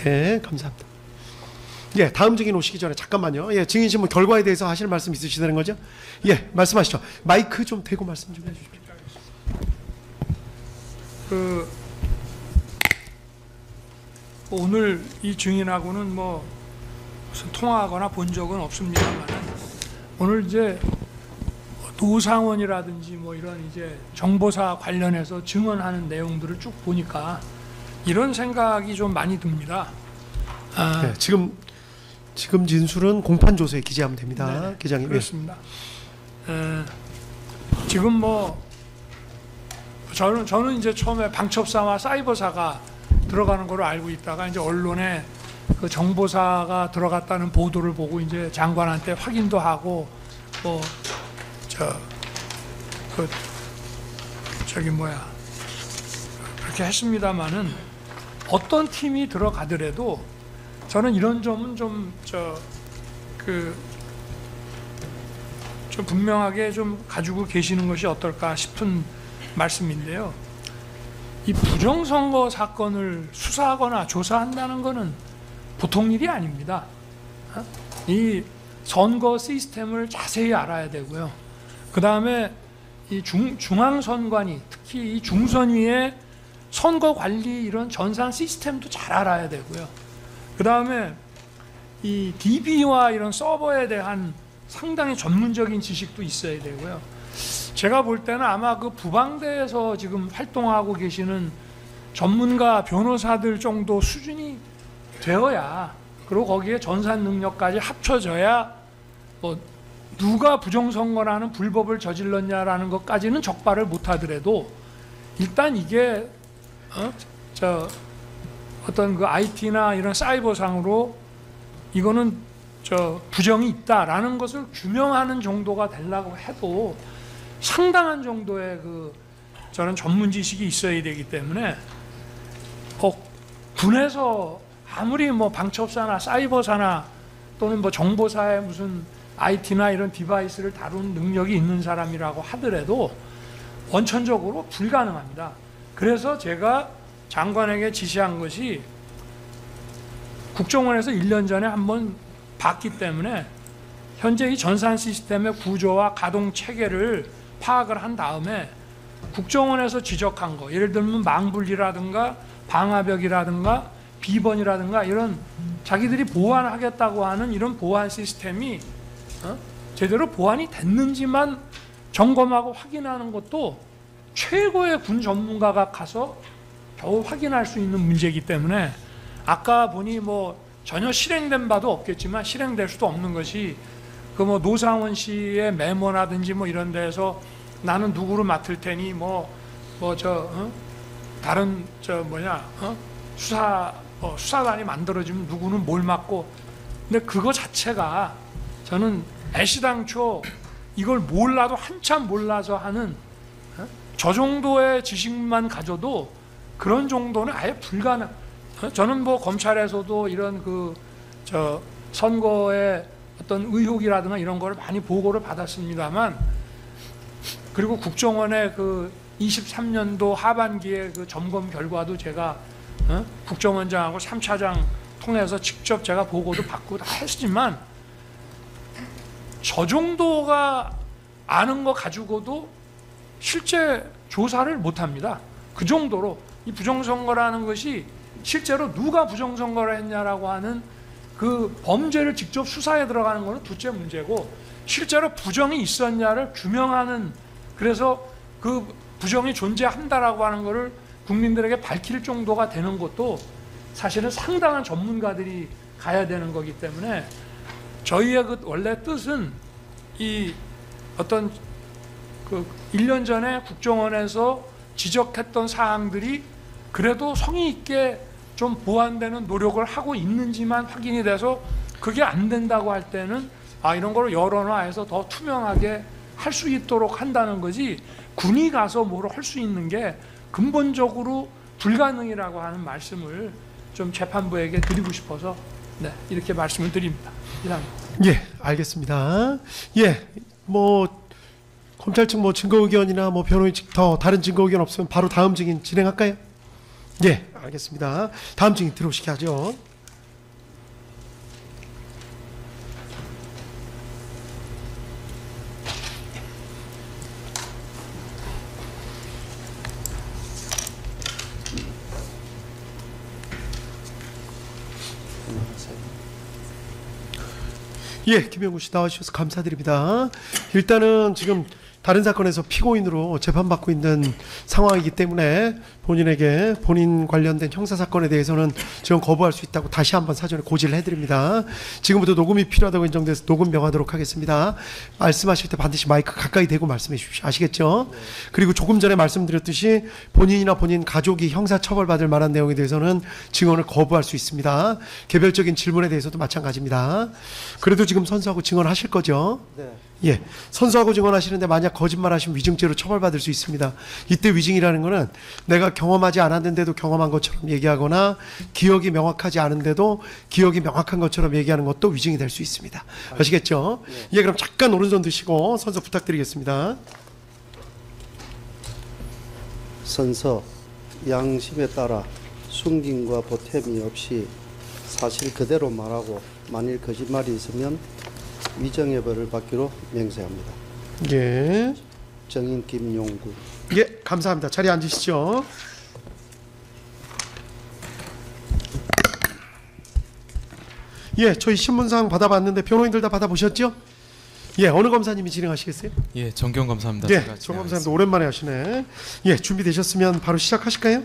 네, 감사합니다. 예, 다음 증인 오시기 전에 잠깐만요. 예, 증인신문 결과에 대해서 하실 말씀 있으시다는 거죠? 예, 말씀하시죠. 마이크 좀 대고 말씀 좀 해주십시오. 오늘 이 증인하고는 뭐 무슨 통화하거나 본 적은 없습니다만, 오늘 이제 노상원이라든지 뭐 이런 이제 정보사 관련해서 증언하는 내용들을 쭉 보니까 이런 생각이 좀 많이 듭니다. 네, 지금 진술은 공판 조서에 기재하면 됩니다. 네, 기장님. 그렇습니다. 지금 뭐 저는 이제 처음에 방첩사와 사이버사가 들어가는 걸로 알고 있다가 이제 언론에 그 정보사가 들어갔다는 보도를 보고 이제 장관한테 확인도 하고 뭐 그렇게 했습니다만은, 어떤 팀이 들어가더라도 저는 이런 점은 좀 분명하게 좀 가지고 계시는 것이 어떨까 싶은 말씀인데요. 이 부정선거 사건을 수사하거나 조사한다는 것은 보통 일이 아닙니다. 이 선거 시스템을 자세히 알아야 되고요. 그 다음에 이 중앙선관위, 특히 이 중선위의 선거관리 이런 전산 시스템도 잘 알아야 되고요. 그 다음에 이 DB와 이런 서버에 대한 상당히 전문적인 지식도 있어야 되고요. 제가 볼 때는 아마 그 부방대에서 지금 활동하고 계시는 전문가 변호사들 정도 수준이 되어야, 그리고 거기에 전산 능력까지 합쳐져야 뭐 누가 부정선거라는 불법을 저질렀냐라는 것까지는 적발을 못하더라도 일단 이게 어떤 그 IT나 이런 사이버상으로 이거는 부정이 있다라는 것을 규명하는 정도가 되려고 해도 상당한 정도의 저는 전문 지식이 있어야 되기 때문에, 군에서 아무리 뭐 방첩사나 사이버사나 또는 뭐 정보사의 무슨 IT나 이런 디바이스를 다루는 능력이 있는 사람이라고 하더라도 원천적으로 불가능합니다. 그래서 제가 장관에게 지시한 것이, 국정원에서 1년 전에 한번 봤기 때문에 현재 이 전산 시스템의 구조와 가동 체계를 파악을 한 다음에 국정원에서 지적한 거, 예를 들면 망불이라든가 방화벽이라든가 비번이라든가 이런 자기들이 보완하겠다고 하는 이런 보안 시스템이 제대로 보완이 됐는지만 점검하고 확인하는 것도 최고의 군 전문가가 가서 겨우 확인할 수 있는 문제이기 때문에, 아까 보니 뭐 전혀 실행된 바도 없겠지만 실행될 수도 없는 것이 그 뭐 노상원 씨의 메모라든지 뭐 이런 데에서 나는 누구를 맡을 테니 다른 수사단이 만들어지면 누구는 뭘 맡고, 근데 그거 자체가 저는 애시당초 이걸 몰라도 한참 몰라서 하는 저 정도의 지식만 가져도 그런 정도는 아예 불가능. 저는 뭐 검찰에서도 이런 선거의 어떤 의혹이라든가 이런 거를 많이 보고를 받았습니다만, 그리고 국정원의 23년도 하반기에 점검 결과도 제가 국정원장하고 3차장 통해서 직접 제가 보고도 받고 다 했지만, 저 정도가 아는 거 가지고도 실제 조사를 못합니다. 그 정도로 이 부정선거라는 것이 실제로 누가 부정선거를 했냐라고 하는 그 범죄를 직접 수사에 들어가는 것은 둘째 문제고, 실제로 부정이 있었냐를 규명하는, 그래서 그 부정이 존재한다라고 하는 것을 국민들에게 밝힐 정도가 되는 것도 사실은 상당한 전문가들이 가야 되는 거기 때문에, 저희의 원래 뜻은 이 어떤 1년 전에 국정원에서 지적했던 사항들이 그래도 성의 있게 좀 보완되는 노력을 하고 있는지만 확인이 돼서, 그게 안 된다고 할 때는 이런 걸 여론화해서 더 투명하게 할 수 있도록 한다는 거지, 군이 가서 뭘 할 수 있는 게 근본적으로 불가능이라고 하는 말씀을 좀 재판부에게 드리고 싶어서 이렇게 말씀을 드립니다. 이상입니다. 예, 알겠습니다. 예, 뭐 검찰 측 증거 의견이나 변호인 측 더 다른 증거 의견 없으면 바로 다음 증인 진행할까요? 예, 알겠습니다. 다음 증인 들어오시게 하죠. 예, 김영구 씨 나와주셔서 감사드립니다. 일단은 지금 다른 사건에서 피고인으로 재판받고 있는 상황이기 때문에 본인에게 본인 관련된 형사사건에 대해서는 지금 거부할 수 있다고 다시 한번 사전에 고지를 해드립니다. 지금부터 녹음이 필요하다고 인정돼서 녹음 명하도록 하겠습니다. 말씀하실 때 반드시 마이크 가까이 대고 말씀해 주십시오. 아시겠죠? 네. 그리고 조금 전에 말씀드렸듯이 본인이나 본인 가족이 형사처벌받을 만한 내용에 대해서는 증언을 거부할 수 있습니다. 개별적인 질문에 대해서도 마찬가지입니다. 그래도 지금 선서하고 증언하실 거죠? 네. 예, 선서하고 증언하시는데 만약 거짓말하시면 위증죄로 처벌받을 수 있습니다. 이때 위증이라는 거는 내가 경험하지 않았는데도 경험한 것처럼 얘기하거나 기억이 명확하지 않은데도 기억이 명확한 것처럼 얘기하는 것도 위증이 될 수 있습니다. 아시겠죠? 예, 그럼 잠깐 오른손 드시고 선서 부탁드리겠습니다. 선서 양심에 따라 숨김과 보탬이 없이 사실 그대로 말하고 만일 거짓말이 있으면 위정의 벌을 받기로 맹세합니다. 예. 정인 김용구. 예, 감사합니다. 자리에 앉으시죠. 예, 저희 신문상 받아봤는데 변호인들 다 받아보셨죠? 예, 어느 검사님이 진행하시겠어요? 예, 정경 검사입니다. 예, 정 검사님도 오랜만에 하시네. 예, 준비되셨으면 바로 시작하실까요?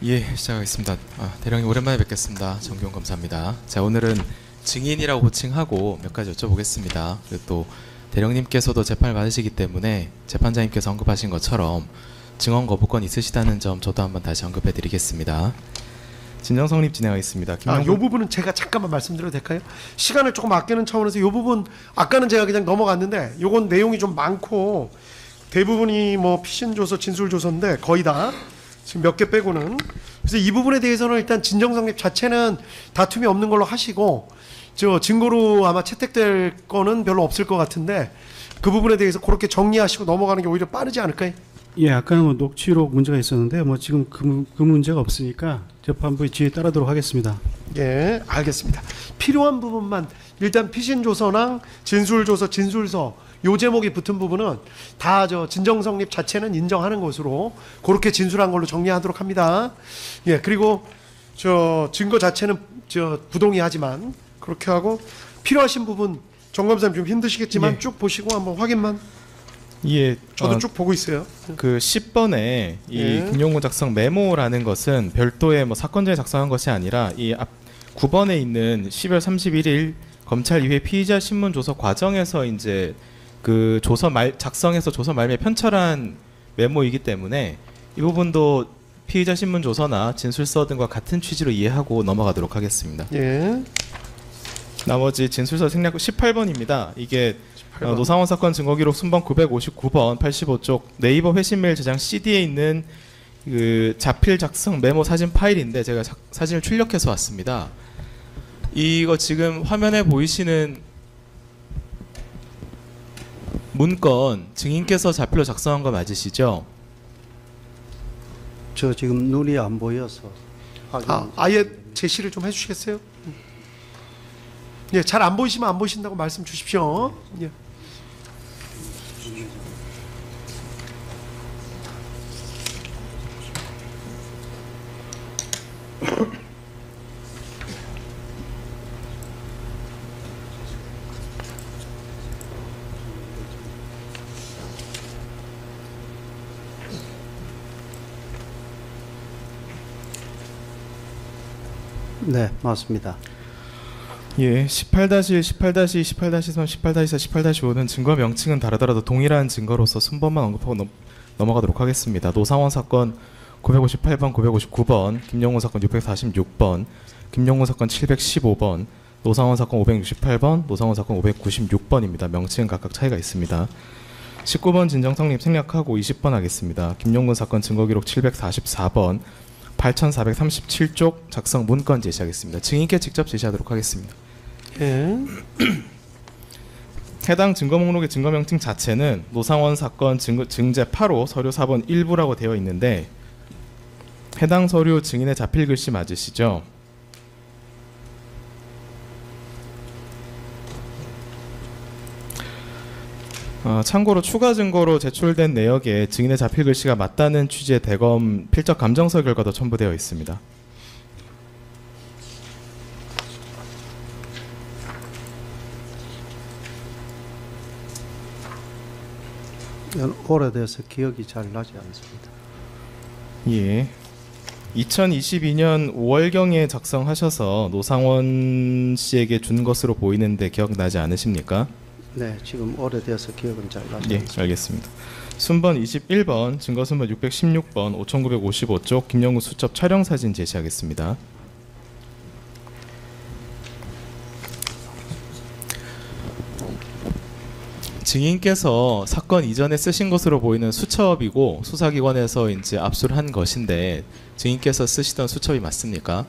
예, 시작하겠습니다. 대령님 오랜만에 뵙겠습니다. 정경 검사입니다. 자, 오늘은 증인이라고 호칭하고 몇 가지 여쭤보겠습니다. 그리고 또 대령님께서도 재판을 받으시기 때문에 재판장님께서 언급하신 것처럼 증언 거부권 있으시다는 점 저도 한번 다시 언급해 드리겠습니다. 진정성립 진행하겠습니다. 이 부분은 제가 잠깐만 말씀드려도 될까요? 시간을 조금 아끼는 차원에서 이 부분 아까는 제가 그냥 넘어갔는데 요건 내용이 좀 많고 대부분이 뭐 피신조서, 진술조서인데 거의 다 지금 몇 개 빼고는 그래서 이 부분에 대해서는 일단 진정성립 자체는 다툼이 없는 걸로 하시고 저 증거로 아마 채택될 거는 별로 없을 것 같은데 그 부분에 대해서 그렇게 정리하시고 넘어가는 게 오히려 빠르지 않을까요? 예, 아까는 뭐 녹취록 문제가 있었는데 뭐 지금 그 문제가 없으니까 재판부의 지휘에 따르도록 하겠습니다. 예, 알겠습니다. 필요한 부분만 일단 피신조서랑 진술조서, 진술서 요 제목이 붙은 부분은 다 저 진정성립 자체는 인정하는 것으로 그렇게 진술한 걸로 정리하도록 합니다. 예, 그리고 저 증거 자체는 저 부동의하지만 그렇게 하고 필요하신 부분 정 검사님 좀 힘드시겠지만 예. 쭉 보시고 한번 확인만. 예, 저도 쭉 보고 있어요. 그 10번에 이 예. 김용구 작성 메모라는 것은 별도의 뭐 사건자에 작성한 것이 아니라 이 앞 9번에 있는 12월 31일 검찰 2회 피의자 신문 조서 과정에서 이제 그 작성해서 조서 말미에 편철한 메모이기 때문에 이 부분도 피의자 신문 조서나 진술서 등과 같은 취지로 이해하고 넘어가도록 하겠습니다. 예. 나머지 진술서 생략 18번입니다. 이게 18번. 노상원 사건 증거기록 순번 959번 85쪽 네이버 회신메일 저장 CD에 있는 그 자필 작성 메모 사진 파일인데 제가 사진을 출력해서 왔습니다. 이거 지금 화면에 보이시는 문건 증인께서 자필로 작성한 거 맞으시죠? 저 지금 눈이 안 보여서 확인. 아예 제시를 좀 해주시겠어요? 예, 잘 안 보이시면 안 보이신다고 말씀 주십시오. 예. 네, 맞습니다. 예, 18-1, 18-2, 18-3, 18-4, 18-5는 증거 명칭은 다르더라도 동일한 증거로서 순번만 언급하고 넘어가도록 하겠습니다. 노상원 사건 958번, 959번, 김용훈 사건 646번, 김용훈 사건 715번, 노상원 사건 568번, 노상원 사건 596번입니다. 명칭은 각각 차이가 있습니다. 19번 진정성립 생략하고 20번 하겠습니다. 김용근 사건 증거기록 744번, 8437쪽 작성 문건 제시하겠습니다. 증인께 직접 제시하도록 하겠습니다. 예. 해당 증거 목록의 증거 명칭 자체는 노상원 사건 증제 8호 서류 4번 일부라고 되어 있는데 해당 서류 증인의 자필 글씨 맞으시죠? 참고로 추가 증거로 제출된 내역에 증인의 자필 글씨가 맞다는 취지의 대검 필적 감정서 결과도 첨부되어 있습니다. 오래돼서 기억이 잘 나지 않습니다. 예. 2022년 5월경에 작성하셔서 노상원 씨에게 준 것으로 보이는데 기억나지 않으십니까? 네, 지금 오래돼서 기억은 잘 나지 예, 않습니다. 알겠습니다. 순번 21번, 증거순번 616번, 5955쪽 김영구 수첩 촬영 사진 제시하겠습니다. 증인께서 사건 이전에 쓰신 것으로 보이는 수첩이고 수사기관에서 이제 압수를 한 것인데 증인께서 쓰시던 수첩이 맞습니까?